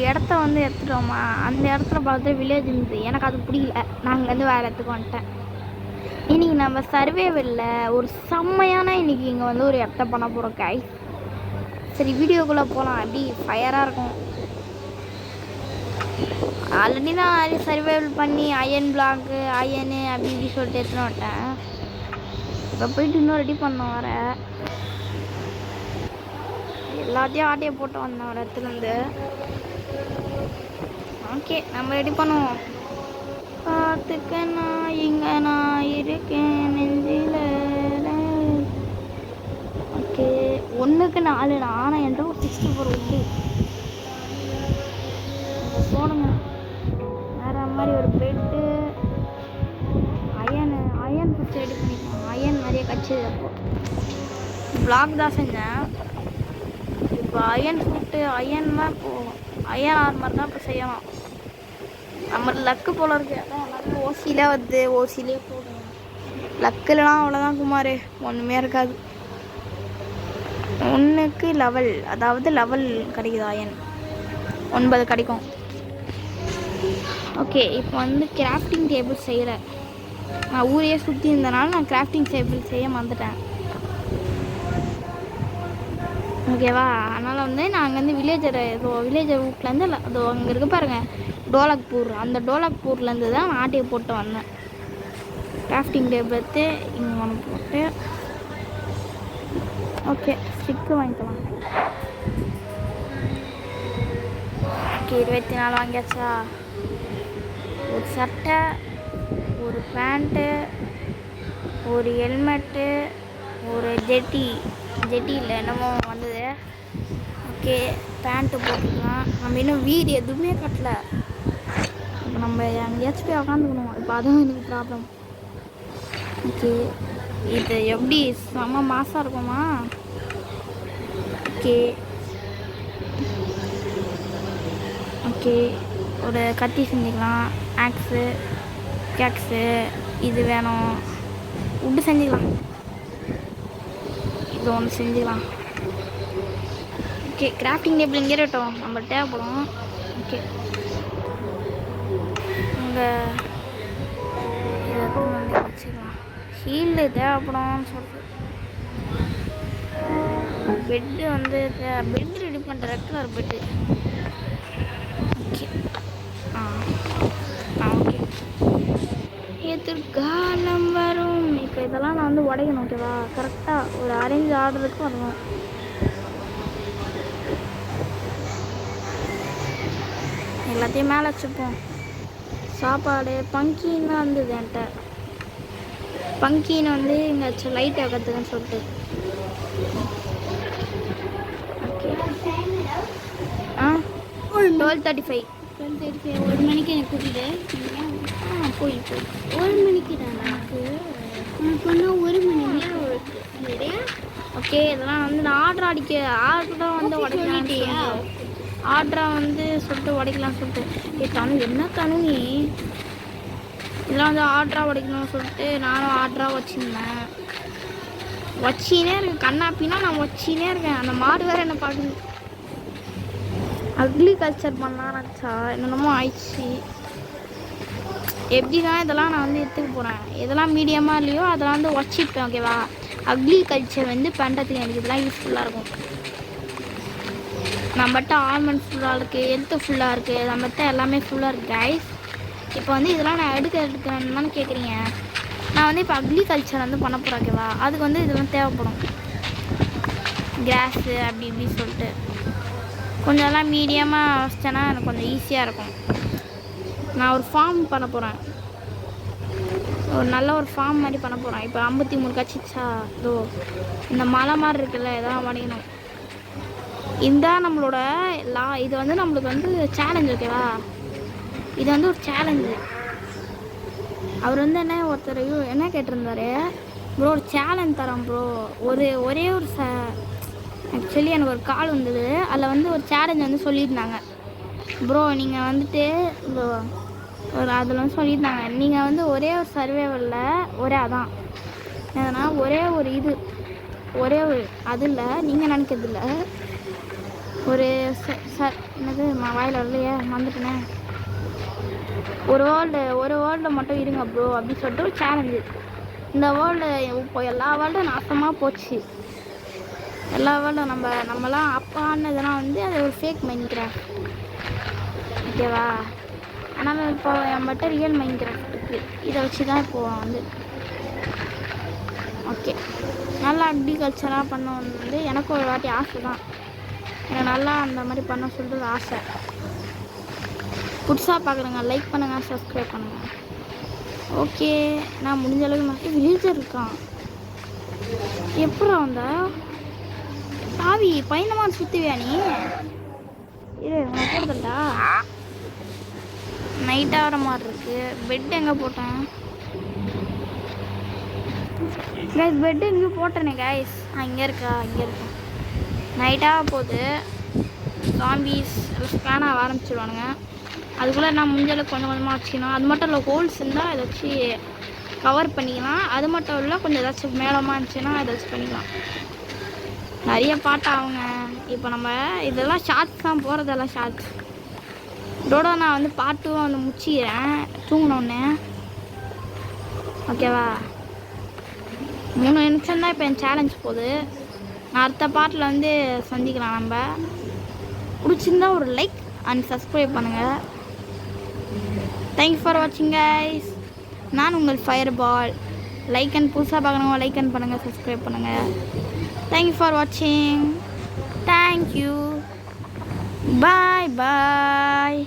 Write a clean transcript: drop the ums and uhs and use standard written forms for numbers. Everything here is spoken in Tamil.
இடத்த வந்து எடுத்துட்டோமா, அந்த இடத்துல பார்த்து வில்லேஜ் இருந்தது. எனக்கு அது பிடிக்கல. நான் அங்கேருந்து வேறு இடத்துக்கு வந்துட்டேன். இன்றைக்கி நம்ம சர்வேவலில் ஒரு செம்மையான இன்றைக்கி இங்கே வந்து ஒரு இடத்த பண்ண போகிறோம் கைஸ். சரி வீடியோக்குள்ளே போகலாம். எப்படி ஃபயராக இருக்கும். ஆல்ரெடி நான் சர்வேவல் பண்ணி அயன் பிளாக்கு அயனு அப்படி இப்படி சொல்லிட்டு எடுத்துன்னு வந்துட்டேன். இப்போ போயிட்டு இன்னும் ரெடி பண்ணோம் வர எல்லாத்தையும் ஆட்டையை போட்டு வந்தேன் ஒரு இடத்துலேருந்து. ஓகே நம்ம ரெடி பண்ணுவோம். பார்த்துக்க நான் இங்கே நான் இருக்கேன் நெஞ்சில். ஓகே 1க்கு 4 ஆனால் என்கிட்ட ஒரு 64 உண்டு போடுங்க. வேறு மாதிரி ஒரு பெட்டு அயன் ஃபஸ்ட்டு ரெடி பண்ணிக்கலாம். அயன் நிறைய கட்சி அப்போது பிளாக் தான் செஞ்சேன். இப்போ அயன் ஃபுட்டு அயன்லாம் இப்போது அயன் ஆர்மர் தான் இப்போ செய்யணும். நம்ம லக்கு போல இருக்கு. அதான் எல்லாமே ஓசியிலே வருது. ஓசியிலே போடுங்க. லக்குலாம் அவ்வளோதான் குமார், ஒன்றுமே இருக்காது. 1க்கு லெவல், அதாவது லெவல் கிடைக்குது. அயன் 9 கிடைக்கும். ஓகே இப்போ வந்து கிராஃப்டிங் டேபிள் செய்கிறேன். நான் ஊரையே சுற்றி இருந்தனால நான் கிராஃப்டிங் டேபிள் செய்ய மறந்துட்டேன். ஓகேவா, அதனால் வந்து நான் அங்கேருந்து வில்லேஜர் வீட்டிலேருந்து அது அங்கே இருக்க பாருங்கள் டோலக்பூர், அந்த டோலக்பூர்லேருந்து தான் நான் ஆட்டையை போட்டு வந்தேன். கிராஃப்டிங் டேபிள் எடுத்து இங்கே ஒன்று போட்டு ஓகே ஸ்டிக்கு வாங்கிக்கலாம். ஓகே 24 வாங்கியாச்சா. ஒரு சட்டை, ஒரு பேண்ட்டு, ஒரு ஹெல்மெட்டு, ஒரு ஜெட்டியில் என்னமோ வந்தது. ஓகே பேண்ட்டு போட்டுக்கலாம். நம்ம இன்னும் வீடு எதுவுமே கட்டல. இப்போ நம்ம எங்கேயாச்சும் போய் உக்காந்துக்கணும். இப்போ அதுவும் எனக்கு ப்ராப்ளம். ஓகே இது எப்படி செம்ம மாசாக இருக்குமா. ஓகே ஓகே ஒரு கத்தி செஞ்சுக்கலாம். கேக்ஸு இது வேணும். உட்டு செஞ்சுக்கலாம். இது ஒன்று செஞ்சுக்கலாம். ஓகே கிராஃப்டிங் டேபிள் இங்கே இருக்கட்டும், நம்ம தேவைப்படும். ஓகே இங்கே வந்து வச்சுக்கலாம். ஹீல்டு தேவைப்படும் சொல்லிட்டு பெட்டு வந்து பெட்டு ரெடி பண்ணுற ரெகுலர் பெட்டு. ஓகே ஓகே எதிர்காலம் வரும். இப்போ இதெல்லாம் நான் வந்து உடைக்கணும். ஓகேவா, கரெக்டாக ஒரு அரேஞ்ச் ஆர்டருக்கு வரணும். எல்லாத்தையும் மேலே வச்சுப்போம். சாப்பாடு பங்கீன் தான் இருந்தது என்கிட்ட. பங்கீன் வந்து இங்கே வச்சு லைட் வைக்கிறதுக்குன்னு சொல்லிட்டு. ஓகே 12:35 1 மணிக்கு எனக்கு கூட்டிட்டு போய் 1 மணிக்கு தான் எனக்கு உனக்கு 1 மணி நேரம். ஓகே இதெல்லாம் வந்து நான் ஆர்டராக வந்து உடைக்கலான்ட்டியா, ஆர்டராக வந்து சொல்லிட்டு உடைக்கலாம்னு சொல்லிட்டு தனு என்ன தனு நீ இதெல்லாம் வந்து ஆர்டராக உடைக்கணும்னு சொல்லிட்டு நானும் ஆர்டராக வச்சினே இருக்கேன். கண்ணாப்பின்னா நான் வச்சினே இருக்கேன். அந்த மாடு வேறு என்ன பார்க்குது. அக்ரிகல்ச்சர் பண்ணலாம் நினச்சா என்னென்னமோ ஆயிடுச்சு. எப்படி தான் இதெல்லாம் நான் வந்து எடுத்துக்க போகிறேன். எதெல்லாம் மீடியமாக இல்லையோ அதெல்லாம் வந்து வச்சிப்பேன். ஓகேவா, அக்ரிகல்ச்சர் வந்து பண்ணுறதுக்கு எனக்கு இதெல்லாம் யூஸ்ஃபுல்லாக இருக்கும். நம்மகிட்ட ஆல்மண்ட் ஃபுல்லாக இருக்குது, ஹெல்த்து ஃபுல்லாக இருக்குது, நம்மகிட்ட எல்லாமே ஃபுல்லாக இருக்குது கைஸ். இப்போ வந்து இதெல்லாம் நான் எடுக்கிறேன்னு கேட்குறீங்க. நான் வந்து இப்போ அக்ரிகல்ச்சர் வந்து பண்ண போகிறேன். ஓகேவா, அதுக்கு வந்து இதெல்லாம் தேவைப்படும். கிராஸு அப்படி இப்படி சொல்லிட்டு கொஞ்சம் எல்லாம் மீடியமாக வச்சிட்டேன்னா எனக்கு கொஞ்சம் ஈஸியாக இருக்கும். நான் ஒரு ஃபார்ம் பண்ண போகிறேன். ஒரு நல்ல ஒரு ஃபார்ம் மாதிரி பண்ண போகிறேன். இப்போ 53 கட்சிச்சா இதோ இந்த மலை மாதிரி இருக்குல்ல, இதெல்லாம் வணிகணும். இதுதான் நம்மளோட இது வந்து நம்மளுக்கு வந்து சேலஞ்ச். ஓகேவா, இது வந்து ஒரு சேலஞ்சு. அவர் வந்து ஒருத்தர் என்ன கேட்டிருந்தாரு, ப்ரோ ஒரு சேலஞ்ச் தரோம் ப்ரோ. ஒரே ஒரு ஆக்சுவலி எனக்கு ஒரு கால் வந்தது. அதில் வந்து ஒரு சேலஞ்ச் வந்து சொல்லியிருந்தாங்க. ப்ரோ நீங்கள் வந்துட்டு அதில் வந்து சொல்லியிருந்தாங்க, நீங்கள் வந்து ஒரே ஒரு சர்வேவலில் அதான் எதனா ஒரே ஒரு அது இல்லை நீங்கள் நினைக்கிறதில்ல ஒரு சார் என்னது வாயில் வரலையே வந்துட்டேனே. ஒரு வேர்ல்டில் மட்டும் இருங்க ப்ரோ அப்படின்னு சொல்லிட்டு ஒரு சேலஞ்சு. இந்த வேர்ல்டு இப்போ எல்லா வேர்ல்டும் நாசமாக போச்சு. எல்லா வேர்ல்டும் நம்மலாம் அப்பானதெல்லாம் வந்து அது ஒரு ஃபேக் மைண்ட் கிராஃப்ட், ஓகேவா? ஆனால் இப்போ நம்மகிட்ட ரியல் மைண்ட் கிராஃப்ட் இருக்குது. இதை வச்சு தான் இப்போது வந்து ஓகே நல்லா அக்ரிகல்ச்சராக பண்ண வந்து எனக்கு ஒரு வாட்டி ஆசை தான். எனக்கு நல்லா அந்த மாதிரி பண்ண சொல்கிறது ஆசை. புதுசாக பார்க்குறேங்க, லைக் பண்ணுங்கள், சப்ஸ்கிரைப் பண்ணுங்கள். ஓகே நான் முடிஞ்ச அளவுக்கு மட்டும் வில்லேஜர் இருக்கான். எப்படா வந்தா தாவி பயணமாக சுற்றுவியா நீ? இரு உனக்கு போடுதல்டா. நைட் ஆகிற மாதிரி இருக்கு. பெட் எங்கே போட்டேன் கைஸ்? பெட்டு எங்கேயும் போட்டேனே கைஸ். இங்கே இருக்கா? இங்கே இருக்கா? நைட்டாக போகுது. ஜாம்பீஸ் எல்லாம் ஸ்கேன் ஆக ஆரம்பிச்சிடுவானுங்க. அதுக்குள்ளே நான் முடிஞ்சளவுக்கு கொஞ்சம் கொஞ்சமாக வச்சுக்கணும். அது மட்டும் இல்லை, ஹோல்ஸ் இருந்தால் அதை வச்சு கவர் பண்ணிக்கலாம். அது மட்டும் இல்லை, கொஞ்சம் ஏதாச்சும் மேலமாக இருந்துச்சுன்னா அதை வச்சு பண்ணிக்கலாம். நிறைய பாட்டு ஆகுங்க. இப்போ நம்ம இதெல்லாம் ஷார்ட்ஸ் தான் போகிறதெல்லாம் ஷார்ட்ஸ். இதோட நான் வந்து பாட்டும் வந்து முடிச்சிக்கிறேன் தூங்கினோடனே, ஓகேவா? 3 நிமிஷம் தான் இப்போ என் சேலஞ்ச் போகுது. நான் அடுத்த பாட்டில் வந்து சந்திக்கலாம். நம்ம பிடிச்சிருந்தா ஒரு லைக் அண்ட் சப்ஸ்கிரைப் பண்ணுங்கள். தேங்க்ஸ் ஃபார் வாட்சிங் கைஸ். நான் உங்கள் ஃபயர் பால். லைக் அண்ட் புதுசாக பார்க்கணுங்க லைக் அண்ட் பண்ணுங்கள், சப்ஸ்கிரைப் பண்ணுங்கள். தேங்க்யூ ஃபார் வாட்சிங். தேங்க்யூ. பாய் பாய்.